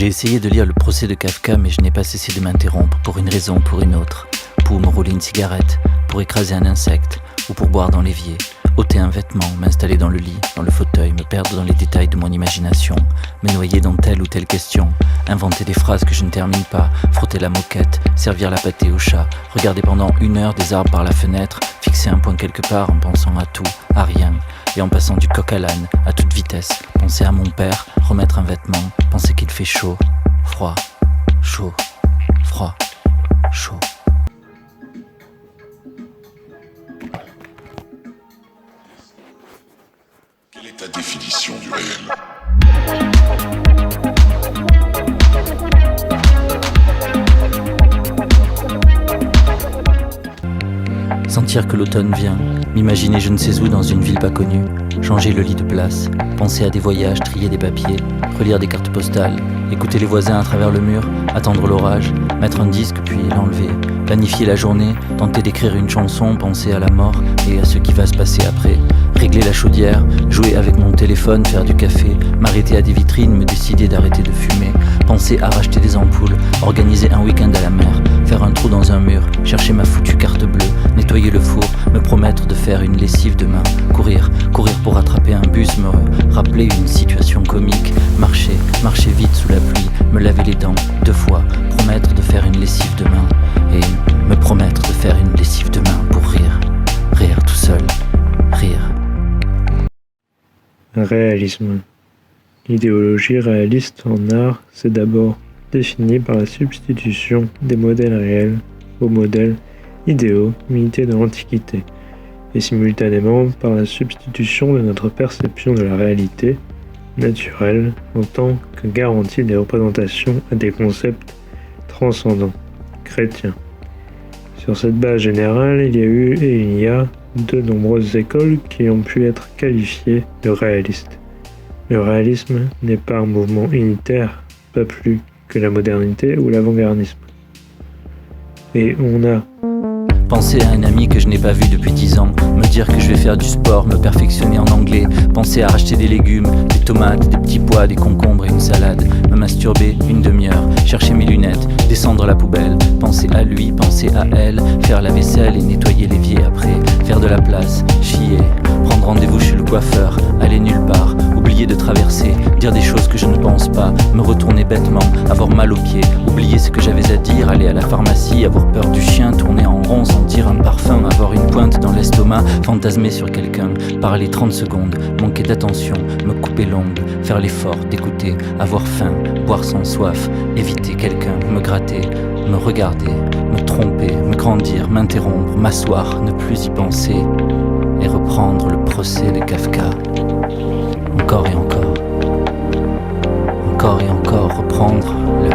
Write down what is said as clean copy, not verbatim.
J'ai essayé de lire le procès de Kafka, mais je n'ai pas cessé de m'interrompre pour une raison ou pour une autre. Pour me rouler une cigarette, pour écraser un insecte, ou pour boire dans l'évier, ôter un vêtement, m'installer dans le lit, dans le fauteuil, me perdre dans les détails de mon imagination, me noyer dans telle ou telle question, inventer des phrases que je ne termine pas, frotter la moquette, servir la pâtée au chat, regarder pendant 1 heure des arbres par la fenêtre, fixer un point quelque part en pensant à tout, à rien, et en passant du coq à l'âne, à toute vitesse, penser à mon père, remettre un vêtement, penser qu'il fait chaud, froid, chaud, froid, chaud. Quelle est ta définition du réel ? Sentir que l'automne vient, m'imaginer je ne sais où dans une ville pas connue, changer le lit de place, penser à des voyages, trier des papiers, relire des cartes postales, écouter les voisins à travers le mur, attendre l'orage, mettre un disque puis l'enlever, planifier la journée, tenter d'écrire une chanson, penser à la mort et à ce qui va se passer après, régler la chaudière, jouer avec mon téléphone, faire du café, m'arrêter à des vitrines, me décider d'arrêter de fumer, penser à racheter des ampoules, organiser un week-end à la mer, faire un trou dans un mur, chercher ma foutue carte bleue, nettoyer le four, me promettre de faire une lessive demain, courir pour attraper un bus, me rappeler une situation comique, marcher vite sous la pluie, me laver les dents 2 fois, promettre de faire une lessive demain, et me promettre de faire une lessive demain pour rire tout seul, rire. Réalisme. L'idéologie réaliste en art, c'est d'abord défini par la substitution des modèles réels aux modèles idéaux imités de l'Antiquité, et simultanément par la substitution de notre perception de la réalité naturelle en tant que garantie des représentations à des concepts transcendants, chrétiens. Sur cette base générale, il y a eu et il y a de nombreuses écoles qui ont pu être qualifiées de réalistes. Le réalisme n'est pas un mouvement unitaire, pas plus que la modernité ou l'avant-gardisme. Et on a Penser à un ami que je n'ai pas vu depuis 10 ans, me dire que je vais faire du sport, me perfectionner en anglais, penser à racheter des légumes, des tomates, des petits pois, des concombres et une salade, me masturber 1 demi-heure, chercher mes lunettes, descendre la poubelle, penser à lui, penser à elle, faire la vaisselle et nettoyer l'évier après, faire de la place, chier, prendre rendez-vous chez le coiffeur, aller nulle part, oublier de traverser, dire des choses que je ne pense pas, me retourner bêtement, avoir mal aux pieds, oublier ce que j'avais à dire, aller à la pharmacie, avoir peur du chien, tourner en rond, sentir un parfum, avoir une pointe dans l'estomac, fantasmer sur quelqu'un, parler 30 secondes, manquer d'attention, me couper l'ongle, faire l'effort d'écouter, avoir faim, boire sans soif, éviter quelqu'un, me gratter, me regarder, me tromper, me grandir, m'interrompre, m'asseoir, ne plus y penser et reprendre le procès de Kafka. Encore et encore reprendre le